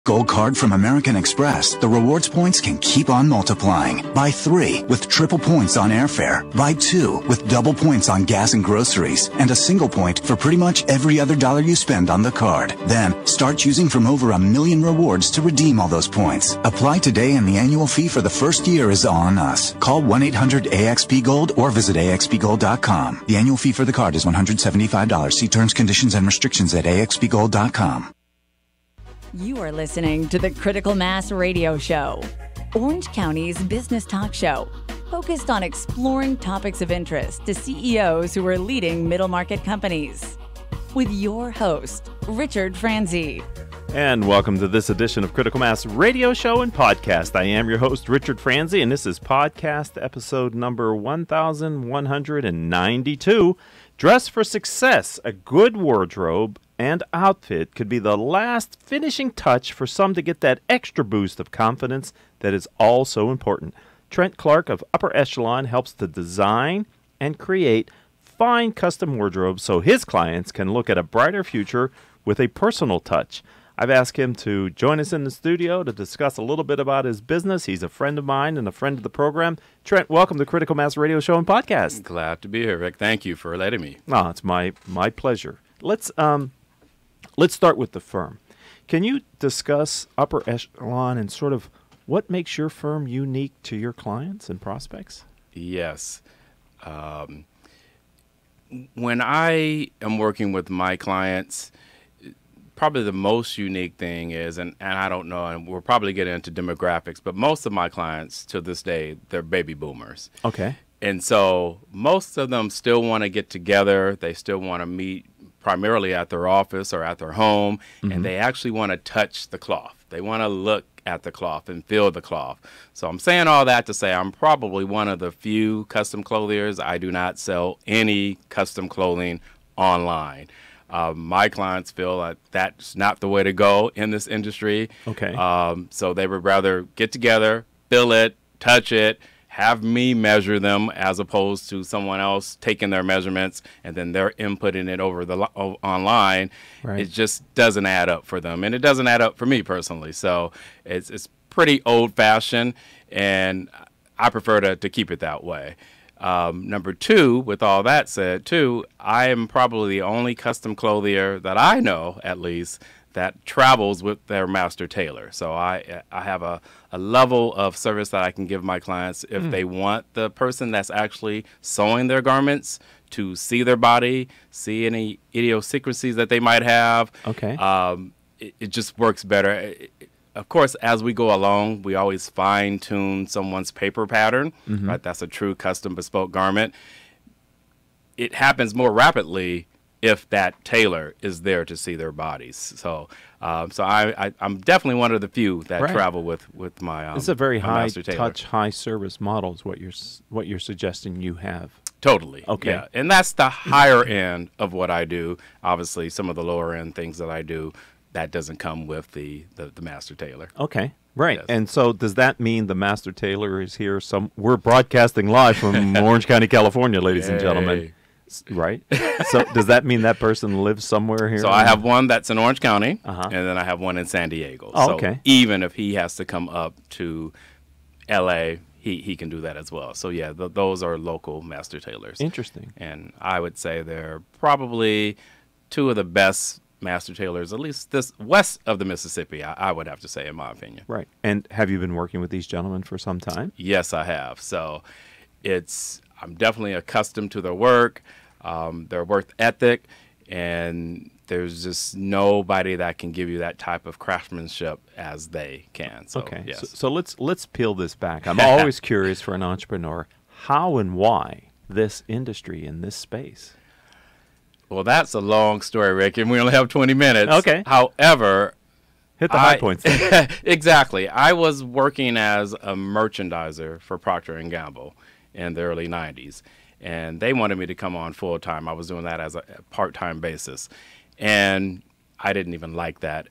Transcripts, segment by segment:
Gold card from American Express, the rewards points can keep on multiplying. Buy 3 with triple points on airfare. Buy 2 with double points on gas and groceries. And a single point for pretty much every other dollar you spend on the card. Then, start choosing from over 1 million rewards to redeem all those points. Apply today and the annual fee for the first year is on us. Call 1-800-AXP-GOLD or visit axpgold.com. The annual fee for the card is $175. See terms, conditions, and restrictions at axpgold.com. You are listening to the Critical Mass Radio Show, Orange County's business talk show, focused on exploring topics of interest to CEOs who are leading middle market companies. With your host, Richard Franzi. And welcome to this edition of Critical Mass Radio Show and Podcast. I am your host, Richard Franzi, and this is podcast episode number 1192. Dress for Success, a good wardrobe and outfit could be the last finishing touch for some to get that extra boost of confidence that is all so important. Trent Clark of Upper Echelon helps to design and create fine custom wardrobes so his clients can look at a brighter future with a personal touch. I've asked him to join us in the studio to discuss a little bit about his business. He's a friend of mine and a friend of the program. Trent, welcome to Critical Mass Radio Show and Podcast. Glad to be here, Rick. Thank you for letting me. Oh, it's my pleasure. Let's start with the firm. Can you discuss Upper Echelon and sort of what makes your firm unique to your clients and prospects? Yes. When I am working with my clients, probably the most unique thing is, and I don't know, and we'll probably get into demographics, but most of my clients to this day, they're baby boomers. Okay. And so most of them still want to get together. They still want to meet primarily at their office or at their home, and they actually want to touch the cloth. They want to look at the cloth and feel the cloth. So I'm saying all that to say I'm probably one of the few custom clothiers. I do not sell any custom clothing online. My clients feel like that's not the way to go in this industry. Okay. So they would rather get together, feel it, touch it, have me measure them as opposed to someone else taking their measurements and then they're inputting it over the online. Right. It just doesn't add up for them, and it doesn't add up for me personally. So it's pretty old-fashioned, and I prefer to keep it that way. Number two, with all that said, too, I am probably the only custom clothier that I know, at least, that travels with their master tailor. So I have a level of service that I can give my clients if they want the person that's actually sewing their garments to see their body, see any idiosyncrasies that they might have. Okay. It just works better. Of course, as we go along, we always fine-tune someone's paper pattern. Right? That's a true custom bespoke garment. It happens more rapidly if that tailor is there to see their bodies. So I'm definitely one of the few that travel with my it's a very high tailor. touch, high service model is what you're suggesting you have. Totally. Okay. Yeah. And that's the higher end of what I do. Obviously, some of the lower end things that I do, that doesn't come with the master tailor. Okay. Right. Yes. And so does that mean the master tailor is here? We're broadcasting live from Orange County, California, ladies and gentlemen. Right. So does that mean that person lives somewhere here? So I have one that's in Orange County, and then I have one in San Diego. Oh, so okay. Even if he has to come up to L.A., he can do that as well. So, yeah, those are local master tailors. Interesting. And I would say they're probably two of the best master tailors, at least this west of the Mississippi, I would have to say, in my opinion. Right. And have you been working with these gentlemen for some time? Yes, I have. So I'm definitely accustomed to their work. Their work ethic, and there's just nobody that can give you that type of craftsmanship as they can. So, okay, yes. So let's peel this back. I'm always curious for an entrepreneur, how and why this industry in this space? Well, that's a long story, Rick, and we only have 20 minutes. Okay. However, hit the high points. Exactly. I was working as a merchandiser for Procter & Gamble in the early 90s. And they wanted me to come on full-time. I was doing that as a part-time basis. And I didn't even like that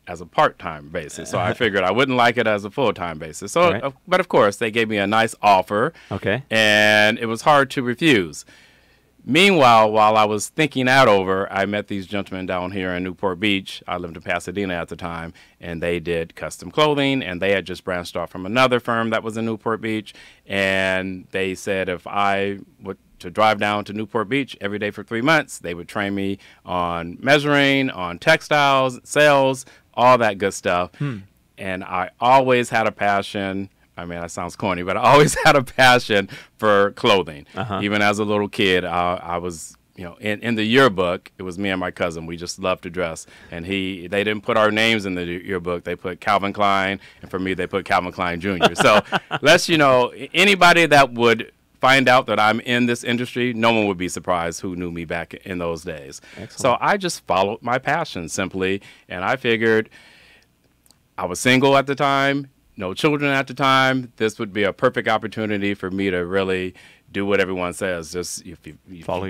as a part-time basis. So I figured I wouldn't like it as a full-time basis. So, But, of course, they gave me a nice offer. Okay. And it was hard to refuse. Meanwhile, while I was thinking that over, I met these gentlemen down here in Newport Beach. I lived in Pasadena at the time, and they did custom clothing, and they had just branched off from another firm that was in Newport Beach. And they said if I would to drive down to Newport Beach every day for 3 months, they would train me on measuring, on textiles, sales, all that good stuff. And I always had a passion. I mean, that sounds corny, but I always had a passion for clothing. Even as a little kid, I was, you know, in the yearbook, it was me and my cousin. We just loved to dress. And they didn't put our names in the yearbook. They put Calvin Klein. And for me, they put Calvin Klein Jr. So let's, you know, anybody that would find out that I'm in this industry, no one would be surprised who knew me back in those days. Excellent. So I just followed my passion simply. And I figured I was single at the time. No children at the time. This would be a perfect opportunity for me to really do what everyone says. Just if you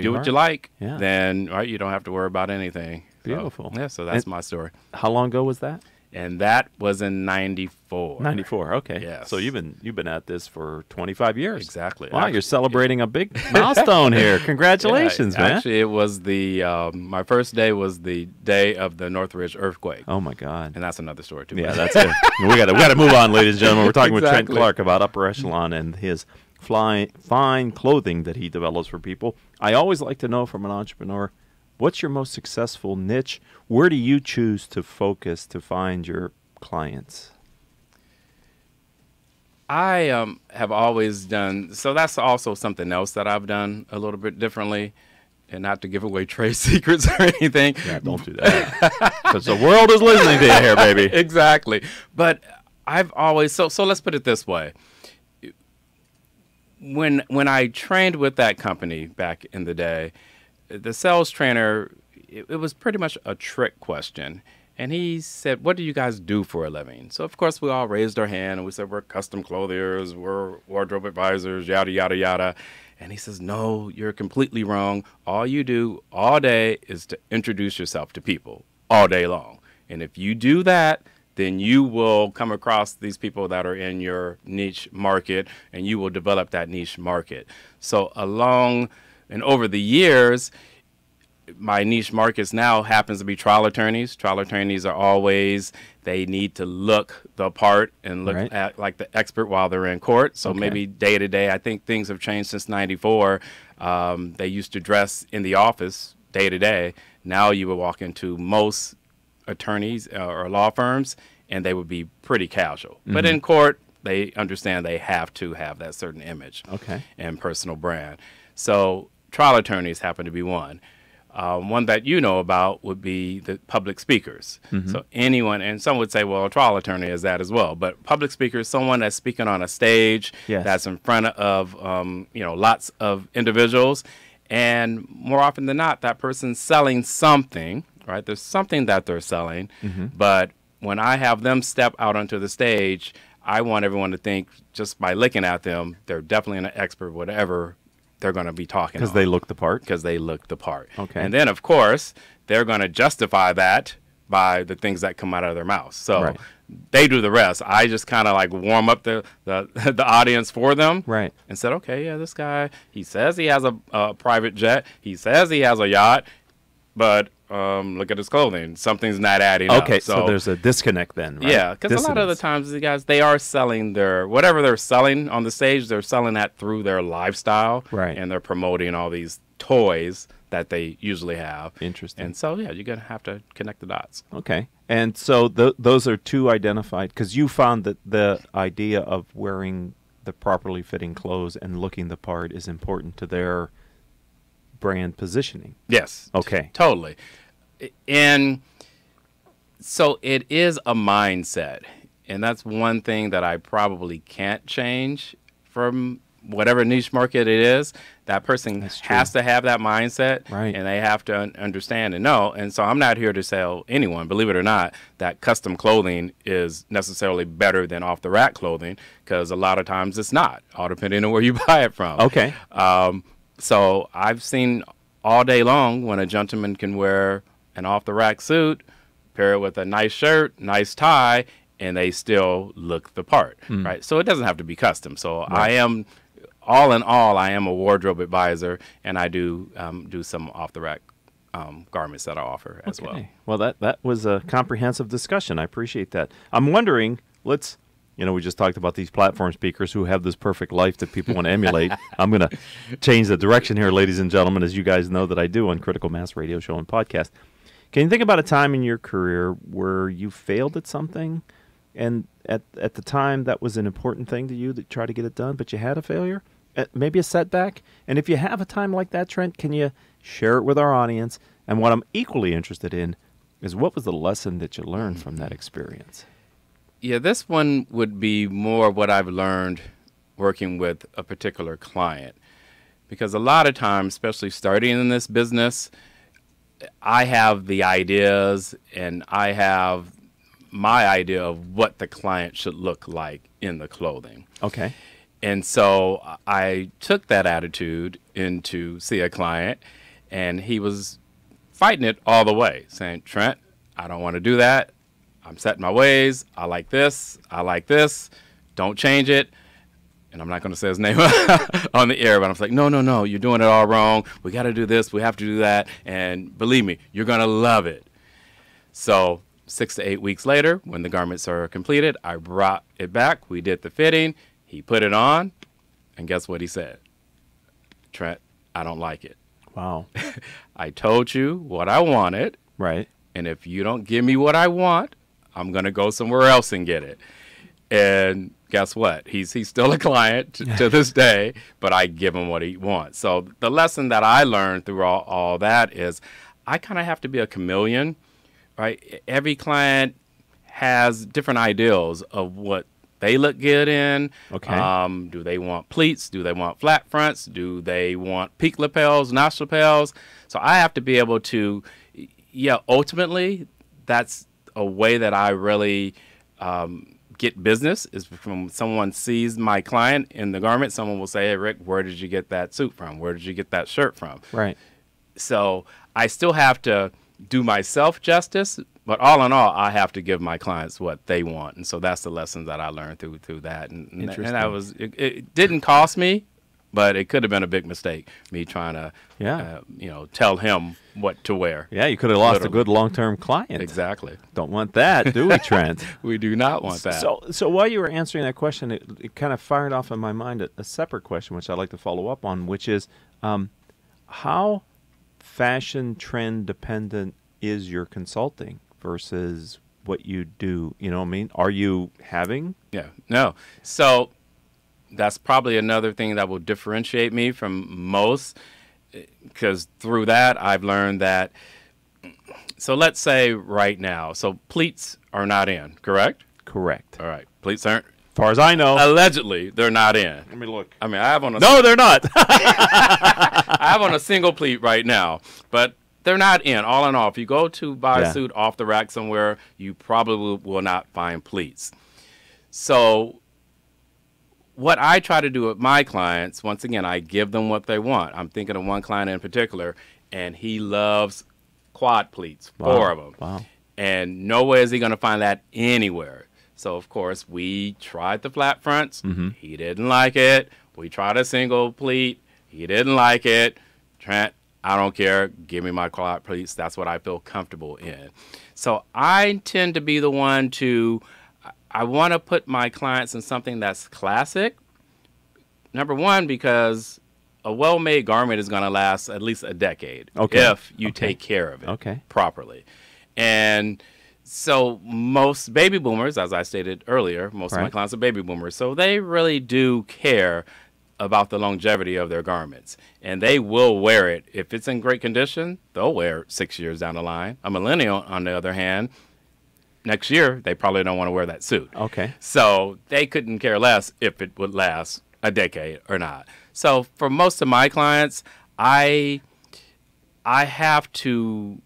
do what you like, then right, you don't have to worry about anything. Beautiful. So, so that's my story. How long ago was that? And that was in 94. 94, okay. Yes. So you've been at this for 25 years. Exactly. Wow, you're celebrating a big milestone here. Congratulations, man. Actually, it was my first day was the day of the Northridge earthquake. Oh, my God. And that's another story, too. Yeah, that's it. We got to move on, ladies and gentlemen. We're talking with Trent Clark about Upper Echelon and his fine clothing that he develops for people. I always like to know from an entrepreneur, what's your most successful niche? Where do you choose to focus to find your clients? I have always done, so that's also something else that I've done a little bit differently, and not to give away trade secrets or anything. Yeah, don't do that. Because the world is listening to you here, baby. Exactly. But I've always, so let's put it this way. When I trained with that company back in the day, the sales trainer, it was pretty much a trick question. And he said, what do you guys do for a living? So, of course, we all raised our hand and we said, we're custom clothiers, we're wardrobe advisors, yada, yada, yada. And he says, no, you're completely wrong. All you do all day is to introduce yourself to people all day long. And if you do that, then you will come across these people that are in your niche market and you will develop that niche market. So along and over the years, my niche markets now happens to be trial attorneys. Trial attorneys are always, they need to look the part and look at like the expert while they're in court. So maybe day to day, I think things have changed since '94. They used to dress in the office day to day. Now you would walk into most attorneys or law firms and they would be pretty casual. But in court, they understand they have to have that certain image and personal brand. So trial attorneys happen to be one. One that you know about would be the public speakers. So anyone, and some would say, well, a trial attorney is that as well. But public speakers, someone that's speaking on a stage that's in front of lots of individuals, and more often than not, that person's selling something. Right? There's something that they're selling, but when I have them step out onto the stage, I want everyone to think just by looking at them, they're definitely an expert, whatever they're going to be talking because they look the part. Because they look the part. Okay. And then, of course, they're going to justify that by the things that come out of their mouth. So they do the rest. I just kind of like warm up the audience for them. Right. And said, okay, yeah, this guy, he says he has a private jet. He says he has a yacht. But look at his clothing. Something's not adding up. Okay, so there's a disconnect then, right? Yeah, because a lot of the times, the guys, they are selling whatever they're selling on the stage, they're selling that through their lifestyle. Right. And they're promoting all these toys that they usually have. Interesting. And so, yeah, you're going to have to connect the dots. Okay. And so those are two identified, because you found that the idea of wearing the properly fitting clothes and looking the part is important to their brand positioning. Yes. Okay. Totally. And so it is a mindset. And that's one thing that I probably can't change from whatever niche market it is. That person has to have that mindset. Right. And they have to understand and know. And so I'm not here to sell anyone, believe it or not, that custom clothing is necessarily better than off-the-rack clothing, because a lot of times it's not, all depending on where you buy it from. Okay. So I've seen all day long when a gentleman can wear an off-the-rack suit, pair it with a nice shirt, nice tie, and they still look the part, right? So it doesn't have to be custom. So I am all in all, I am a wardrobe advisor, and I do do some off-the-rack garments that I offer as well. Well, that was a comprehensive discussion. I appreciate that. I'm wondering, we just talked about these platform speakers who have this perfect life that people want to emulate. I'm going to change the direction here, ladies and gentlemen, as you guys know that I do on Critical Mass Radio Show and Podcast. Can you think about a time in your career where you failed at something, and at the time that was an important thing to you to try to get it done, but you had a failure, maybe a setback? And if you have a time like that, Trent, can you share it with our audience? And what I'm equally interested in is, what was the lesson that you learned from that experience? Yeah, this one would be more what I've learned working with a particular client. Because a lot of times, especially starting in this business, I have the ideas and I have my idea of what the client should look like in the clothing. Okay. And so I took that attitude in to see a client, and he was fighting it all the way, saying, Trent, I don't want to do that. I'm set in my ways. I like this. I like this. Don't change it. And I'm not going to say his name on the air, but I'm like, no, you're doing it all wrong. We got to do this. We have to do that. And believe me, you're going to love it. So 6 to 8 weeks later, when the garments are completed, I brought it back. We did the fitting. He put it on. And guess what he said? Trent, I don't like it. Wow. I told you what I wanted. Right. And if you don't give me what I want, I'm going to go somewhere else and get it. And guess what? He's still a client to this day, but I give him what he wants. So the lesson that I learned through all that is I kind of have to be a chameleon, right? Every client has different ideals of what they look good in. Okay. Do they want pleats? Do they want flat fronts? Do they want peak lapels, notch lapels? So I have to be able to, ultimately, that's a way that I really get business, is from someone sees my client in the garment, someone will say, hey, Rick, where did you get that suit from? Where did you get that shirt from? Right. So I still have to do myself justice, but all in all, I have to give my clients what they want. And so that's the lessons that I learned through that. And that was, it didn't cost me, but it could have been a big mistake, me trying to, tell him what to wear. Yeah, you could have lost a good long-term client. Exactly. Don't want that, do we, Trent? We do not want that. So while you were answering that question, it kind of fired off in my mind a separate question, which I'd like to follow up on, which is how fashion trend dependent is your consulting versus what you do? You know what I mean? Are you having? Yeah, no. So that's probably another thing that will differentiate me from most, because through that I've learned that, so let's say right now, so pleats are not in, correct? Correct. All right, pleats aren't. As far as I know. Allegedly, they're not in. Let me look. I mean, I have on a... No, they're not. I have on a single pleat right now, but they're not in. All in all, if you go to buy a suit off the rack somewhere, you probably will not find pleats. So what I try to do with my clients, once again, I give them what they want. I'm thinking of one client in particular, and he loves quad pleats, 4 of them. Wow. And no way is he going to find that anywhere. So, of course, we tried the flat fronts. Mm-hmm. He didn't like it. We tried a single pleat. He didn't like it. Trent, I don't care. Give me my quad pleats. That's what I feel comfortable in. So I tend to be the one to, I want to put my clients in something that's classic. Number one, because a well-made garment is going to last at least a decade if you take care of it properly. And so most baby boomers, as I stated earlier, most of my clients are baby boomers. So they really do care about the longevity of their garments. And they will wear it. If it's in great condition, they'll wear it 6 years down the line. A millennial, on the other hand, next year, they probably don't want to wear that suit. Okay. So they couldn't care less if it would last a decade or not. So for most of my clients, I have to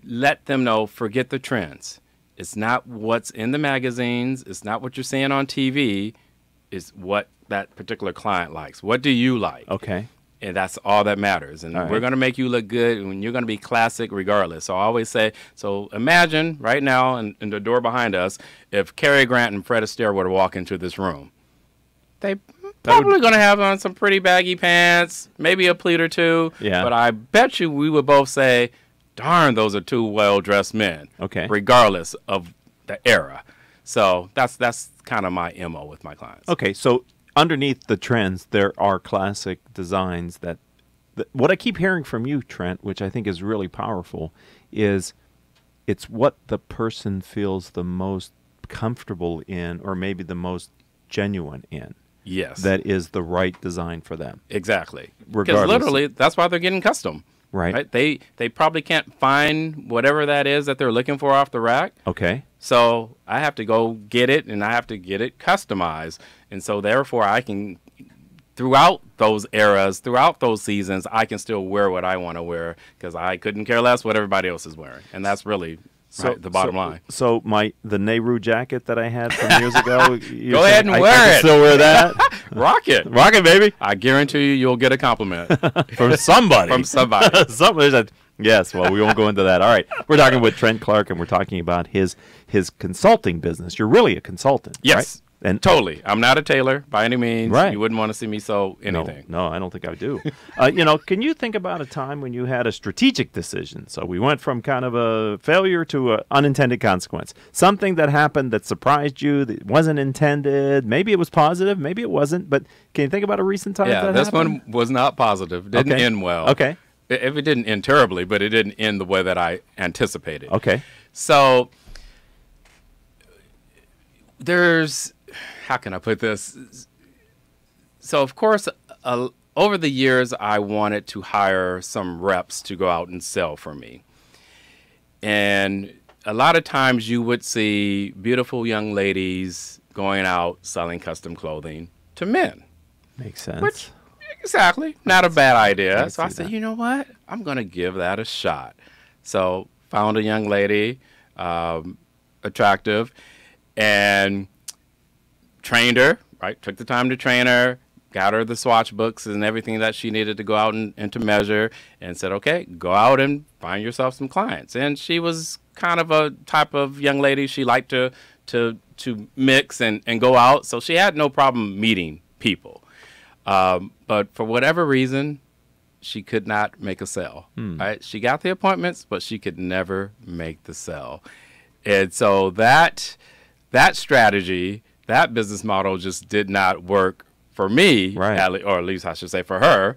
let them know, forget the trends. It's not what's in the magazines. It's not what you're seeing on TV. It's what that particular client likes. What do you like? Okay. And that's all that matters. And we're going to make you look good, and you're going to be classic regardless. So I always say, so imagine right now in the door behind us, if Cary Grant and Fred Astaire were to walk into this room, they Probably going to have on some pretty baggy pants, maybe a pleat or two. Yeah. But I bet you we would both say, darn, those are two well-dressed men. Okay. Regardless of the era. So that's kind of my MO with my clients. Okay, so underneath the trends, there are classic designs that what I keep hearing from you, Trent, which I think is really powerful, is it's what the person feels the most comfortable in, or maybe the most genuine in. Yes. That is the right design for them. Exactly. Because Regardless. literally, that's why they're getting custom. Right. They probably can't find whatever that is that they're looking for off the rack. Okay. So I have to go get it, and I have to get it customized. And so therefore, I can, throughout those eras, throughout those seasons, I can still wear what I want to wear because I couldn't care less what everybody else is wearing. And that's really the bottom line. So the Nehru jacket that I had from years ago, go ahead and wear I it. can still wear that. Rock it. Rock it, baby. I guarantee you'll get a compliment. From somebody. From somebody. Somebody. Yes, well, we won't go into that. All right. We're talking with Trent Clark, and we're talking about his consulting business. You're really a consultant, yes. right? And totally. I'm not a tailor by any means. Right. You wouldn't want to see me sew anything. No, I don't think I do. Can you think about a time when you had a strategic decision? So we went from kind of a failure to an unintended consequence. Something that happened that surprised you, that wasn't intended. Maybe it was positive, maybe it wasn't. But can you think about a recent time that this happened? one was not positive. Didn't end well. Okay. If it didn't end terribly, but it didn't end the way that I anticipated. Okay. So there's, how can I put this? So, of course, over the years, I wanted to hire some reps to go out and sell for me. And a lot of times you would see beautiful young ladies going out selling custom clothing to men. Makes sense. Which, exactly, not a bad idea. So I said, that. you know what? I'm going to give that a shot. So found a young lady, attractive, and trained her, right? Took the time to train her, got her the swatch books and everything that she needed to go out and to measure, and said, okay, go out and find yourself some clients. And she was kind of a type of young lady. She liked to mix and go out. So she had no problem meeting people. But for whatever reason, she could not make a sale. Right? She got the appointments, but she could never make the sale. And so that strategy, that business model just did not work for me, right. or at least I should say for her.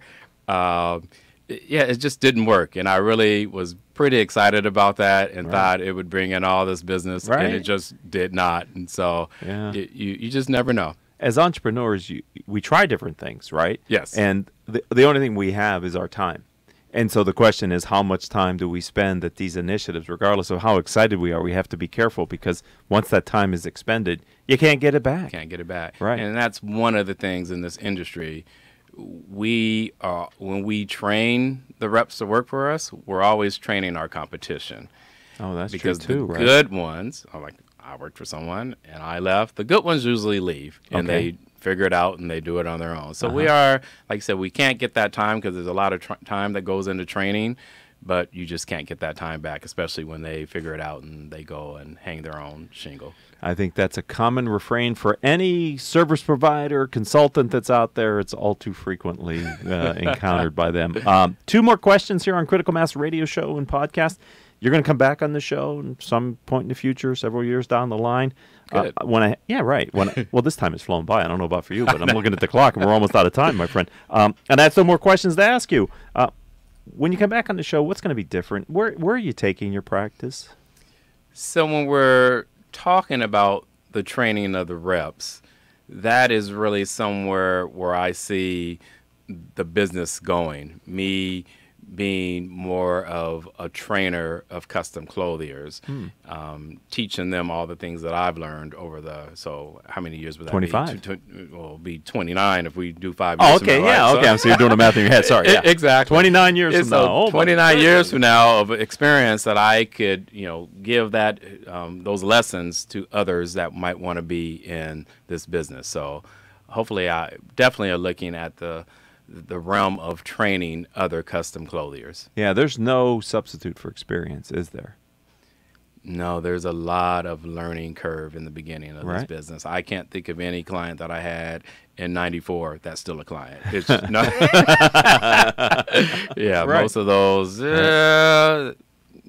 It just didn't work. And I really was pretty excited about that and thought it would bring in all this business, and it just did not. And so you just never know. As entrepreneurs, we try different things, right? Yes. And the only thing we have is our time. And so the question is, how much time do we spend at these initiatives? Regardless of how excited we are, we have to be careful, because once that time is expended, you can't get it back. Can't get it back. Right. And that's one of the things in this industry. When we train the reps to work for us, we're always training our competition. Oh, that's because true too, the right? good ones, I worked for someone and I left. The good ones usually leave and they figure it out and they do it on their own. So we are, like I said, we can't get that time because there's a lot of time that goes into training, but you just can't get that time back, especially when they figure it out and they go and hang their own shingle. I think that's a common refrain for any service provider, consultant that's out there. It's all too frequently encountered by them. 2 more questions here on Critical Mass Radio Show and Podcast. You're going to come back on the show at some point in the future, several years down the line. Good. Well, this time has flown by. I don't know about for you, but I'm looking at the clock, and we're almost out of time, my friend. And I have some more questions to ask you. When you come back on the show, what's going to be different? Where are you taking your practice? So when we're talking about the training of the reps, that is really somewhere where I see the business going. Me being more of a trainer of custom clothiers, teaching them all the things that I've learned over so how many years would that 25. be? Well, it'll be 29 if we do 5 years. Oh, okay, from now, right? okay. So you're doing the math in your head. Sorry. Yeah. Exactly. 29 years from now. Oh, 29 years from now of experience that I could, give that those lessons to others that might want to be in this business. So hopefully I definitely are looking at the realm of training other custom clothiers. Yeah, there's no substitute for experience, is there? No, there's a lot of learning curve in the beginning of this business. I can't think of any client that I had in '94 that's still a client. It's just, no. Yeah, most of those.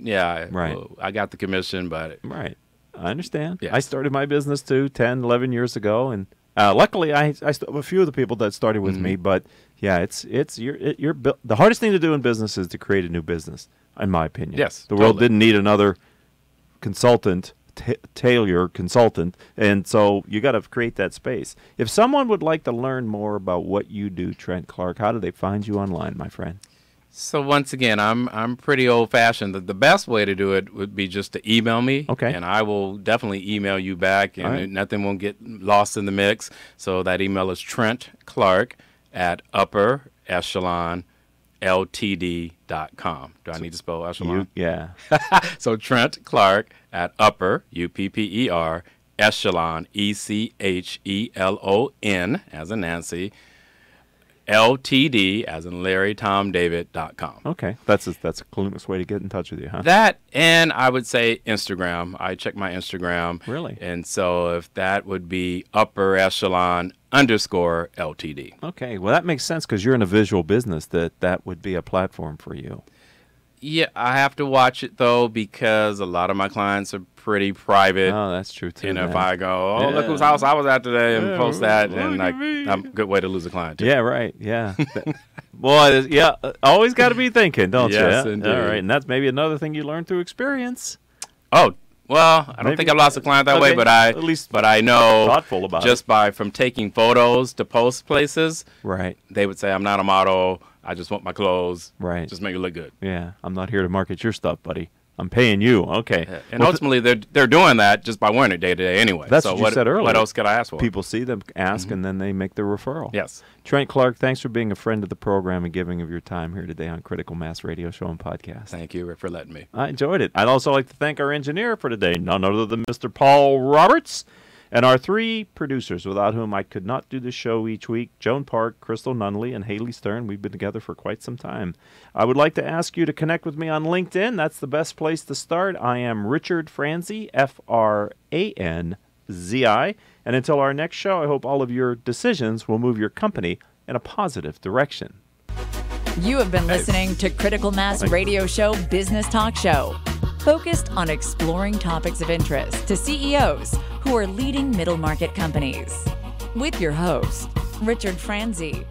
Yeah, well, I got the commission, but I understand. Yes. I started my business too 10, 11 years ago, and luckily I still have a few of the people that started with me. But yeah, the hardest thing to do in business is to create a new business, in my opinion. Yes, the world didn't need another consultant, tailor consultant, and so you got to create that space. If someone would like to learn more about what you do, Trent Clark, how do they find you online, my friend? So once again, I'm pretty old-fashioned. The best way to do it would be just to email me, and I will definitely email you back, and nothing won't get lost in the mix. So that email is Trent Clark at upperechelonltd.com. Do I need to spell echelon? Yeah. So Trent Clark at upper, UPPER, echelon, ECHELON, as in Nancy, LTD, as in Larry, Tom, David.com. Okay. That's a clueless way to get in touch with you, huh? That, and I would say Instagram. I check my Instagram. Really? And so if that would be upper echelon _LTD. Okay. Well, that makes sense because you're in a visual business that would be a platform for you. Yeah, I have to watch it, though, because a lot of my clients are pretty private. Oh, that's true, too. You know, if I go, look whose house I was at today, and post that, and I'm a good way to lose a client, too. Yeah, right. Yeah. Boy, yeah, always got to be thinking, don't you? Yes, indeed. All right, and that's maybe another thing you learn through experience. Oh, well, I don't think I've lost a client that way, but I know thoughtful about just from taking photos to post places, they would say, I'm not a model. I just want my clothes. Just make it look good. Yeah. I'm not here to market your stuff, buddy. I'm paying you. Okay. Yeah. And ultimately, they're doing that just by wearing it day to day anyway. That's what you said earlier. What else could I ask for? People see them, ask, and then they make their referral. Yes. Trent Clark, thanks for being a friend of the program and giving of your time here today on Critical Mass Radio Show and Podcast. Thank you for letting me. I enjoyed it. I'd also like to thank our engineer for today, none other than Mr. Paul Roberts, and our three producers without whom I could not do this show each week, Joan Park, Crystal Nunley, and Haley Stern. We've been together for quite some time. I would like to ask you to connect with me on LinkedIn. That's the best place to start. I am Richard Franzi, Franzi. And until our next show, I hope all of your decisions will move your company in a positive direction. You have been listening to Critical Mass Radio Show Business Talk Show, focused on exploring topics of interest to CEOs who are leading middle market companies. With your host, Richard Franzi.